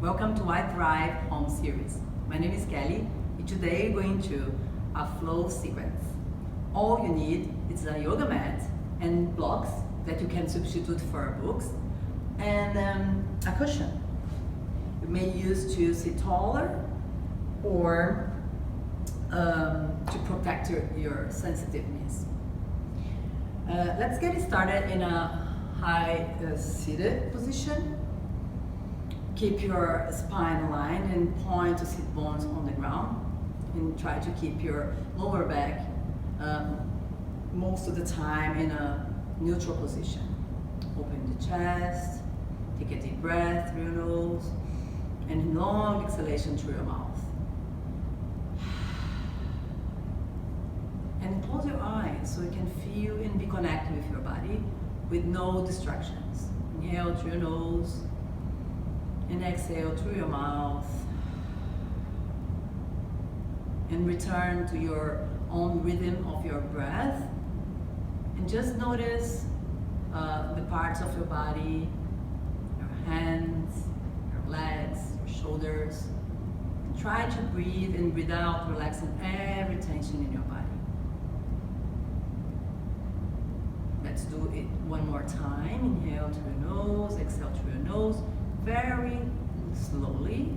Welcome to YThrive Home Series. My name is Kelly, and today we're going to a flow sequence. All you need is a yoga mat and blocks that you can substitute for books, and a cushion. You may use to sit taller or to protect your sensitiveness. Let's get started in a high seated position. Keep your spine aligned and point to sit bones on the ground, and try to keep your lower back most of the time in a neutral position. Open the chest, take a deep breath through your nose, and long exhalation through your mouth. And close your eyes so you can feel and be connected with your body with no distractions. Inhale through your nose and exhale through your mouth, and return to your own rhythm of your breath, and just notice the parts of your body, your hands, your legs, your shoulders. And try to breathe in, breathe out, relaxing every tension in your body. Let's do it one more time. Inhale through your nose, exhale through your nose, very slowly.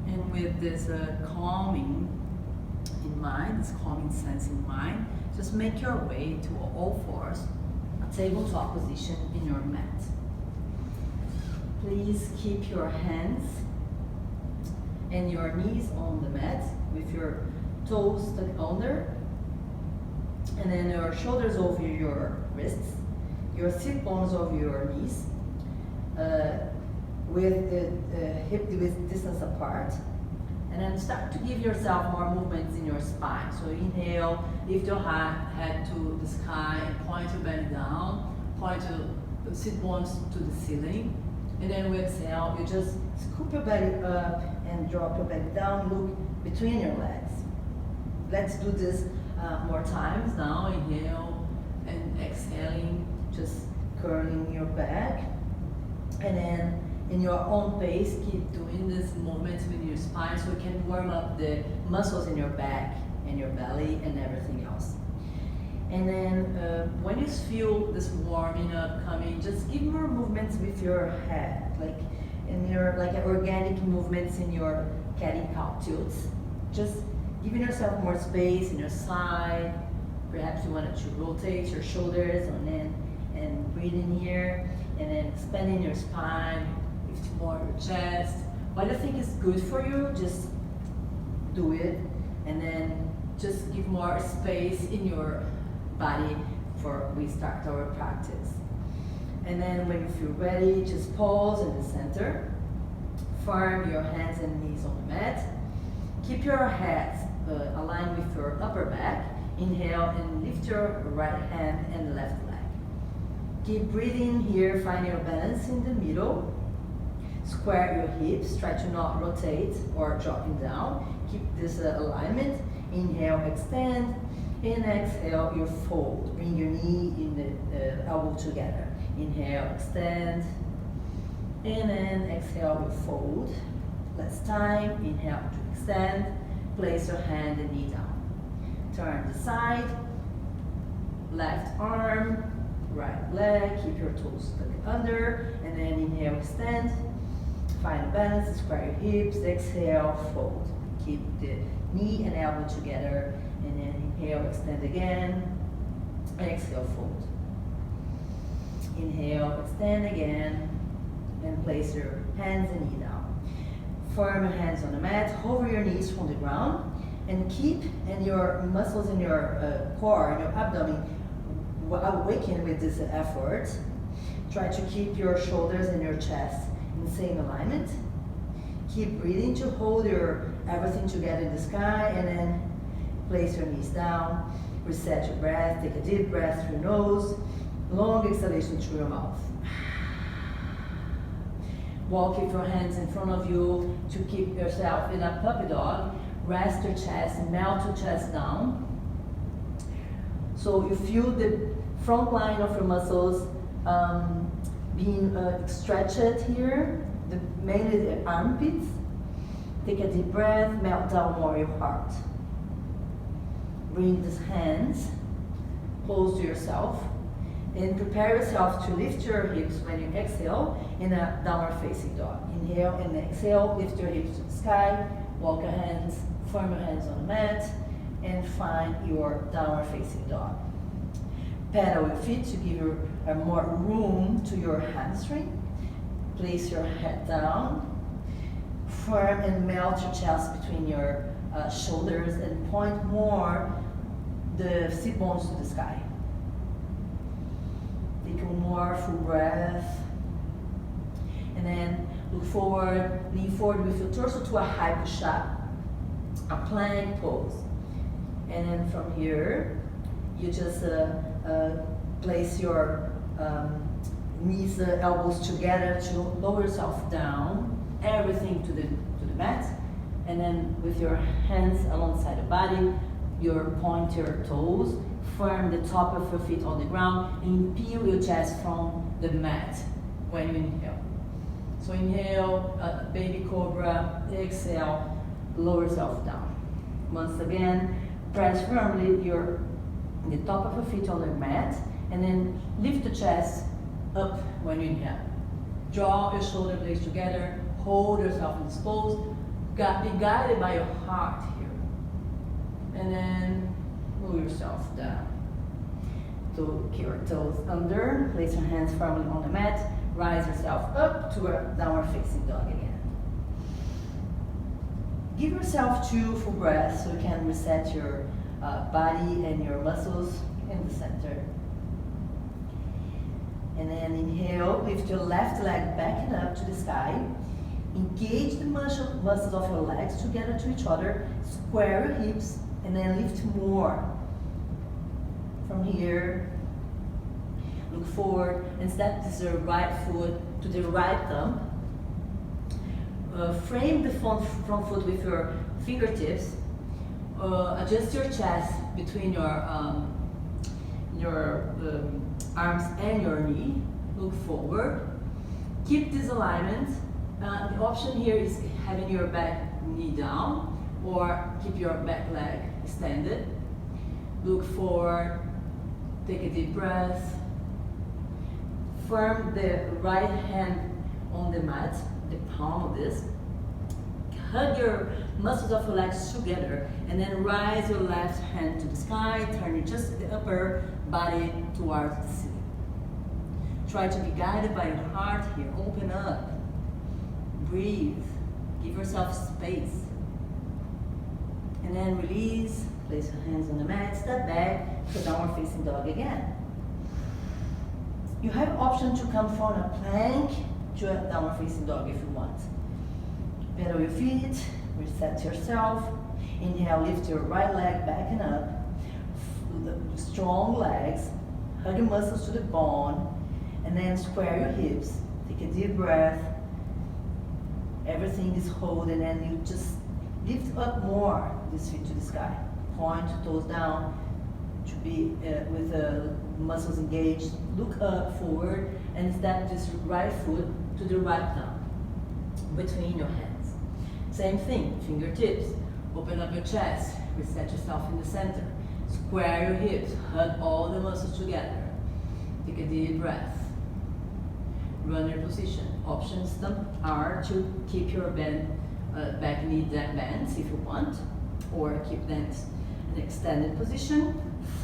And with this calming in mind, this calming sense in mind, just make your way to all fours, a tabletop position in your mat. Please keep your hands and your knees on the mat with your toes tucked under, and then your shoulders over your wrists, your sit bones over your knees, with the hip width distance apart. And then start to give yourself more movements in your spine. So inhale, lift your head to the sky and point your belly down, point your sit bones to the ceiling. And then we exhale, you just scoop your belly up and drop your belly down, look between your legs. Let's do this more times now. Inhale and exhaling, just curling your back. And then in your own pace, keep doing this movements with your spine so you can warm up the muscles in your back and your belly and everything else. And then when you feel this warming up coming, just give more movements with your head, like organic movements in your cat-cow tilts. Just giving yourself more space in your side. Perhaps you want to rotate your shoulders and breathe in here, and then expanding your spine, lift more your chest. What you think is good for you, just do it, and then just give more space in your body before we start our practice. And then when you feel ready, just pause in the center. Firm your hands and knees on the mat. Keep your head aligned with your upper back. Inhale and lift your right hand and left leg. Keep breathing here, find your balance in the middle. Square your hips, try to not rotate or dropping down. Keep this alignment. Inhale, extend, and exhale, you fold. Bring your knee in the elbow together. Inhale, extend, and then exhale, you fold. Last time, inhale to extend, place your hand and knee down. Turn the side, left arm, right leg, keep your toes tucked under, and then inhale, extend, find balance, square your hips, exhale, fold. Keep the knee and elbow together, and then inhale, extend again, exhale, fold. Inhale, extend again, and place your hands and knee down. Firm your hands on the mat, hover your knees from the ground, and keep your muscles in your core and your abdomen awaken with this effort. Try to keep your shoulders and your chest in the same alignment. Keep breathing to hold everything together in the sky, and then place your knees down. Reset your breath, take a deep breath through your nose, long exhalation through your mouth. Walk with your hands in front of you to keep yourself in a puppy dog. Rest your chest, melt your chest down. So you feel the front line of your muscles being stretched here, mainly the armpits. Take a deep breath, melt down more your heart. Bring these hands close to yourself and prepare yourself to lift your hips when you exhale in a downward facing dog. Inhale and exhale, lift your hips to the sky, walk your hands, firm your hands on the mat, and find your downward facing dog. Pedal your feet to give you more room to your hamstring. Place your head down, firm and melt your chest between your shoulders and point more the sit bones to the sky. Take one more full breath. And then look forward, lean forward with your torso to a high push-up, a plank pose. And then from here, you just place your knees, elbows together to lower yourself down, everything to the mat. And then with your hands alongside the body, you point your toes, firm the top of your feet on the ground, and peel your chest from the mat when you inhale. So inhale, baby cobra, exhale, lower yourself down. Once again, press firmly the top of your feet on the mat, and then lift the chest up when you inhale. Draw your shoulder blades together, hold yourself in this pose, be guided by your heart here. And then move yourself down. To keep your toes under, place your hands firmly on the mat, rise yourself up to a downward facing dog again. Give yourself 2 full breaths so you can reset your body and your muscles in the center. And then inhale, lift your left leg back and up to the sky. Engage the muscles of your legs together to each other. Square your hips and then lift more. From here, look forward and step the right foot to the right thumb. Frame the front foot with your fingertips. Adjust your chest between your arms and your knee. Look forward. Keep this alignment. The option here is having your back knee down or keep your back leg extended. Look forward. Take a deep breath. Firm the right hand on the mat, the palm of this. Hug your muscles of your legs together and then rise your left hand to the sky, turn just the upper body towards the ceiling. Try to be guided by your heart here. Open up. Breathe. Give yourself space. And then release. Place your hands on the mat. Step back to downward facing dog again. You have option to come from a plank to a downward facing dog if you want. Pedal your feet, reset yourself. Inhale, lift your right leg back and up. Strong legs, hug your muscles to the bone, and then square your hips. Take a deep breath. Everything is hold, and then you just lift up more this feet to the sky. Point toes down to be with the muscles engaged. Look up forward and step this right foot to the right thumb between your hands. Same thing, fingertips. Open up your chest, reset yourself in the center. Square your hips, hug all the muscles together. Take a deep breath. Runner position. Options are to keep your back knee bent if you want, or keep that in extended position.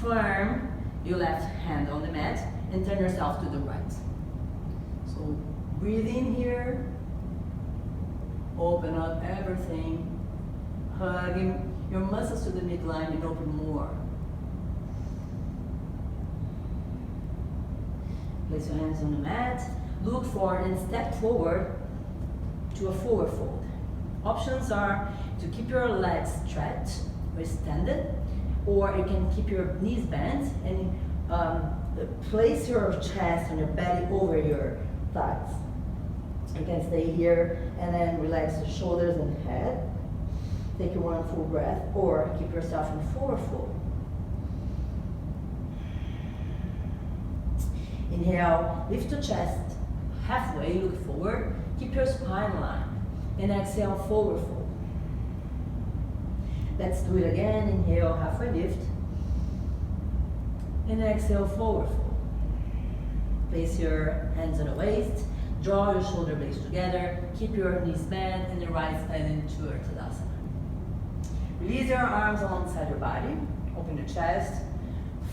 Firm your left hand on the mat and turn yourself to the right. So breathe in here. Open up everything. Hugging your muscles to the midline and open more. Place your hands on the mat. Look forward and step forward to a forward fold. Options are to keep your legs stretched or extended, or you can keep your knees bent and place your chest and your belly over your thighs. You can stay here and then relax the shoulders and head. Take your one full breath, or keep yourself in forward fold. Inhale, lift your chest, halfway, look forward. Keep your spine line. And exhale, forward fold. Let's do it again. Inhale, halfway lift. And exhale, forward fold. Place your hands on the waist. Draw your shoulder blades together. Keep your knees bent and the right side into Tadasana. Release your arms alongside your body. Open the chest.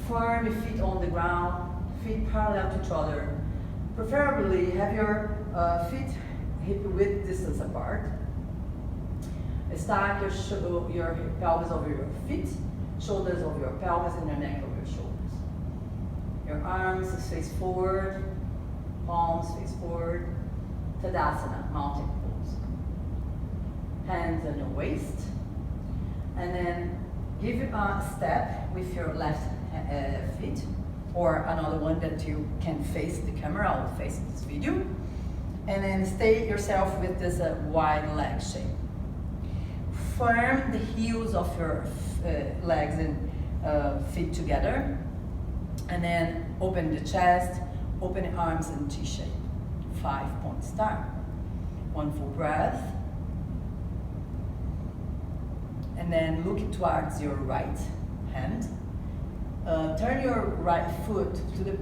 Firm your feet on the ground. Feet parallel to each other. Preferably have your feet hip width distance apart. Stack your pelvis over your feet, shoulders over your pelvis, and your neck over your shoulders. Your arms face forward, palms face forward. Tadasana, mountain pose. Hands on your waist. And then give a step with your left feet, or another one that you can face the camera. I will face this video. And then stay yourself with this wide leg shape. Firm the heels of your legs and feet together. And then open the chest, open the arms in T shape. 5-point start. One full breath. And then look towards your right hand. Turn your right foot to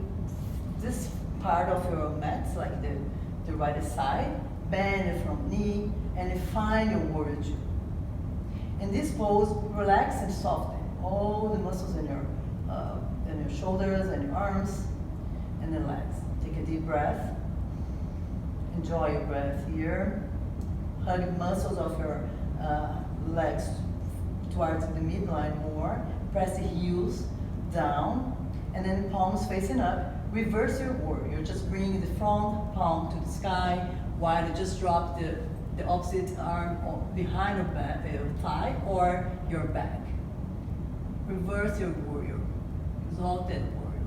this part of your mat, like the right side. Bend your front knee and find your warrior two. In this pose, relax and soften all the muscles in your shoulders and your arms and the legs. Take a deep breath. Enjoy your breath here. Hug the muscles of your legs towards the midline more. Press the heels down and then palms facing up. Reverse your warrior. Just bring the front palm to the sky while you just drop the opposite arm behind your back, thigh or your back. Reverse your warrior. Exalted warrior.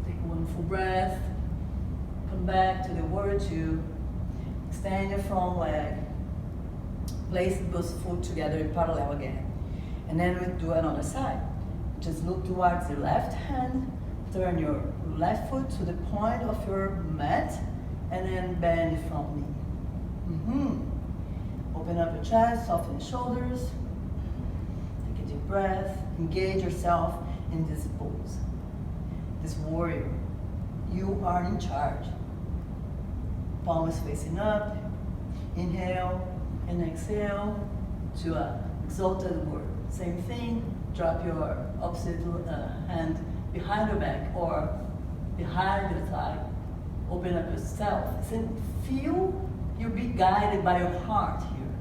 Take one full breath. Come back to the warrior two. Extend your front leg. Place both foot together in parallel again. And then we do another side. Just look towards your left hand. Turn your left foot to the point of your mat. And then bend the front knee. Open up your chest, soften the shoulders. Take a deep breath. Engage yourself in this pose. This warrior. You are in charge. Palms facing up. Inhale and exhale to an exalted warrior. Same thing. Drop your opposite hand behind your back or behind your thigh. Open up yourself. And feel you be guided by your heart here.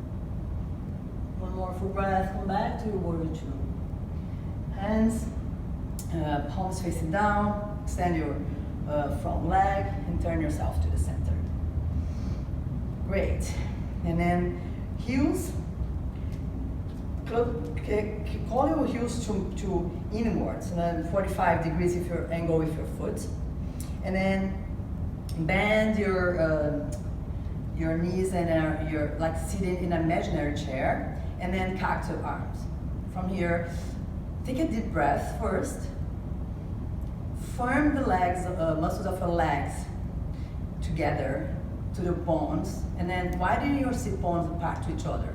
One more full breath. Come back to your warrior two. Hands, palms facing down. Extend your front leg and turn yourself to the center. Great. And then heels. Call your heels to inwards, and then 45 degrees if you angle with your foot. And then bend your knees and you're like sitting in an imaginary chair, and then cactus arms. From here, take a deep breath first. Firm the legs, muscles of your legs together to the bones, and then widen your sit bones apart to each other.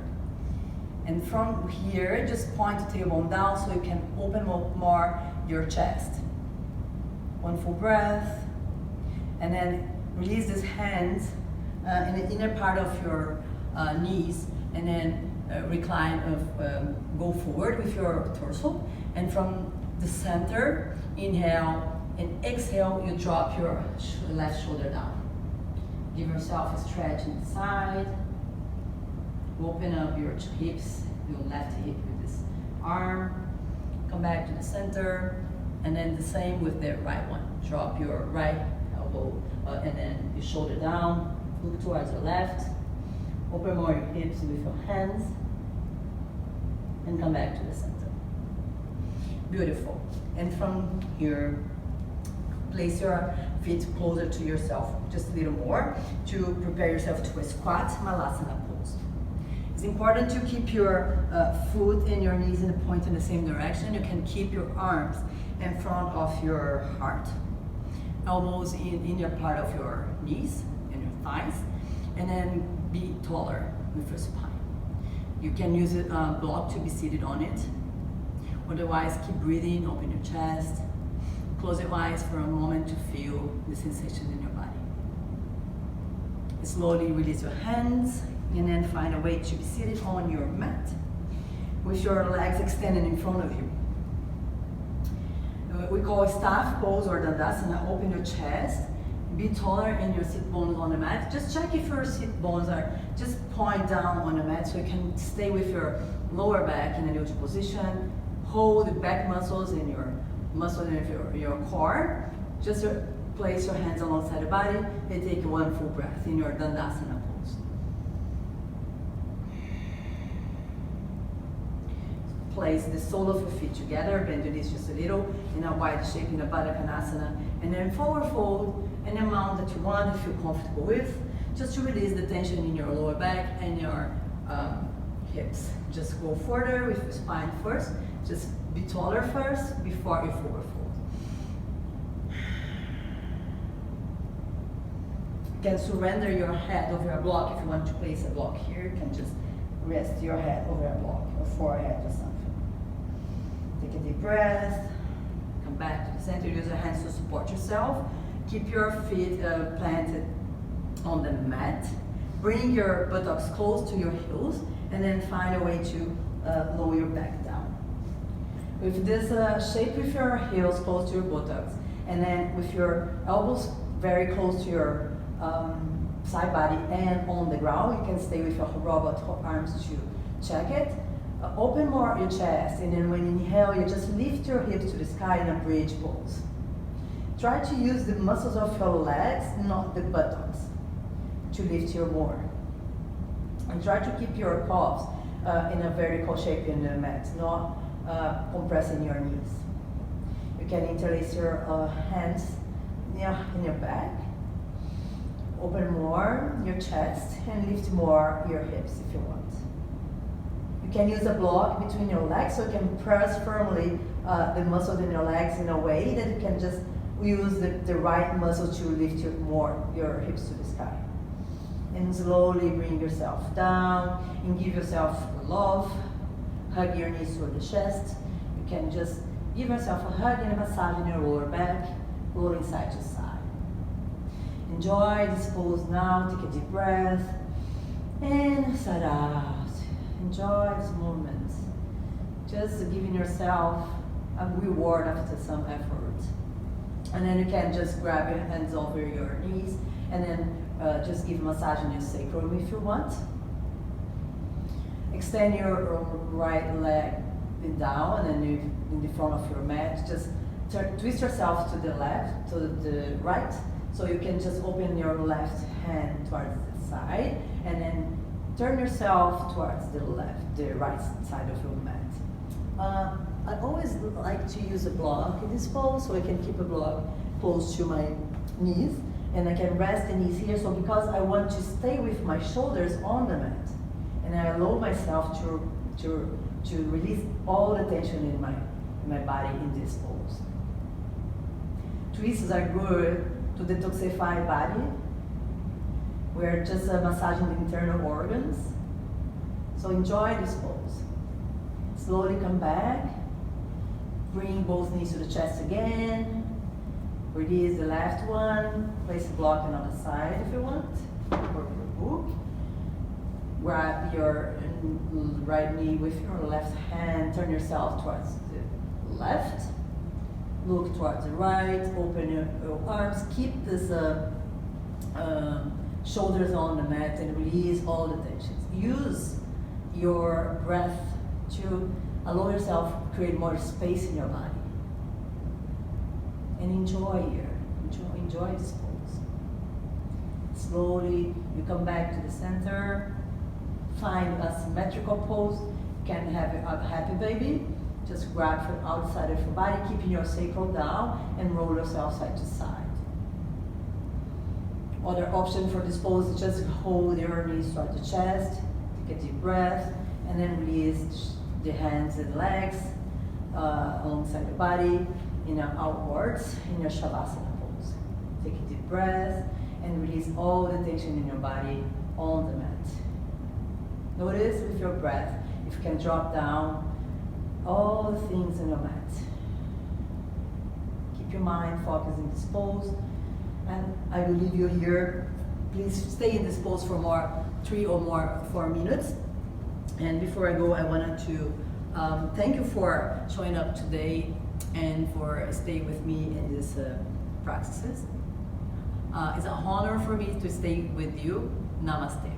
And from here, just point the tailbone down so you can open up more your chest. One full breath, and then release these hands in the inner part of your knees, and then recline, go forward with your torso. And from the center, inhale and exhale, you drop your left shoulder down. Give yourself a stretch inside. Open up your hips, your left hip with this arm. Come back to the center, and then the same with the right one. Drop your right elbow, and then your shoulder down. Look towards your left. Open more your hips with your hands, and come back to the center. Beautiful. And from here, place your feet closer to yourself, just a little more, to prepare yourself to a squat malasana pose. It's important to keep your foot and your knees and point in the same direction. You can keep your arms in front of your heart. elbows in your part of your knees and your thighs, and then be taller with your spine. You can use a block to be seated on it. Otherwise, keep breathing, open your chest, close your eyes for a moment to feel the sensations in your body. Slowly release your hands, and then find a way to be seated on your mat with your legs extended in front of you. We call staff pose or dandasana. Open your chest, be taller in your sit bones on the mat. Just check if your sit bones are just point down on the mat so you can stay with your lower back in a neutral position. Hold the back muscles in your muscles in your core. Just place your hands alongside the body and take one full breath in your dandasana pose. Place the sole of your feet together, bend your knees just a little in a wide shape in a Baddha Konasana, and then forward fold an amount that you want to feel comfortable with, just to release the tension in your lower back and your hips. Just go further with your spine first, just be taller first before you forward fold. You can surrender your head over a block. If you want to place a block here, you can just rest your head over a block or forehead or something. Take a deep breath, come back to the center, use your hands to support yourself. Keep your feet planted on the mat. Bring your buttocks close to your heels, and then find a way to lower your back down. With this shape with your heels close to your buttocks, and then with your elbows very close to your side body and on the ground, you can stay with your robot arms to check it. Open more your chest, and then when you inhale, you just lift your hips to the sky in a bridge pose. Try to use the muscles of your legs, not the buttocks, to lift you more. And try to keep your calves in a vertical shape in the mat, not compressing your knees. You can interlace your hands in your back. Open more your chest and lift more your hips if you want. You can use a block between your legs so you can press firmly the muscles in your legs in a way that you can just use the right muscle to lift your hips to the sky. And slowly bring yourself down and give yourself love. Hug your knees toward the chest. You can just give yourself a hug and a massage in your lower back, rolling side to side. Enjoy this pose now. Take a deep breath and sigh out. Enjoy this moment. Just giving yourself a reward after some effort. And then you can just grab your hands over your knees and then just give a massage on your sacrum if you want. Extend your right leg down, and then you, in the front of your mat, just twist yourself to the left, to the right, so you can just open your left hand towards the side, and then turn yourself towards the right side of your mat. I always like to use a block in this pose, so I can keep a block close to my knees, and I can rest the knees here. So because I want to stay with my shoulders on the mat, and I allow myself to release all the tension in my body in this pose. Twists are good to detoxify body. We're just massaging the internal organs. So enjoy this pose. Slowly come back. Bring both knees to the chest again. Release the left one. Place a block on the side if you want, or your book. Grab your right knee with your left hand. Turn yourself towards the left. Look towards the right. Open your arms. Keep this shoulders on the mat and release all the tensions. Use your breath to allow yourself to create more space in your body. And enjoy here. Enjoy this pose. Slowly, you come back to the center. Find a symmetrical pose. You can have a happy baby. Just grab from outside of your body, keeping your sacral down, and roll yourself side to side. Other option for this pose is just hold your knees toward the chest, take a deep breath, and then release the hands and legs alongside the body, outwards in your Shavasana pose. breath and release all the tension in your body on the mat. Notice with your breath if you can drop down all the things on your mat. Keep your mind focused in this pose, and I will leave you here. Please stay in this pose for 3 or 4 minutes. And before I go, I wanted to thank you for showing up today and for staying with me in these practices. It's an honor for me to stay with you. Namaste.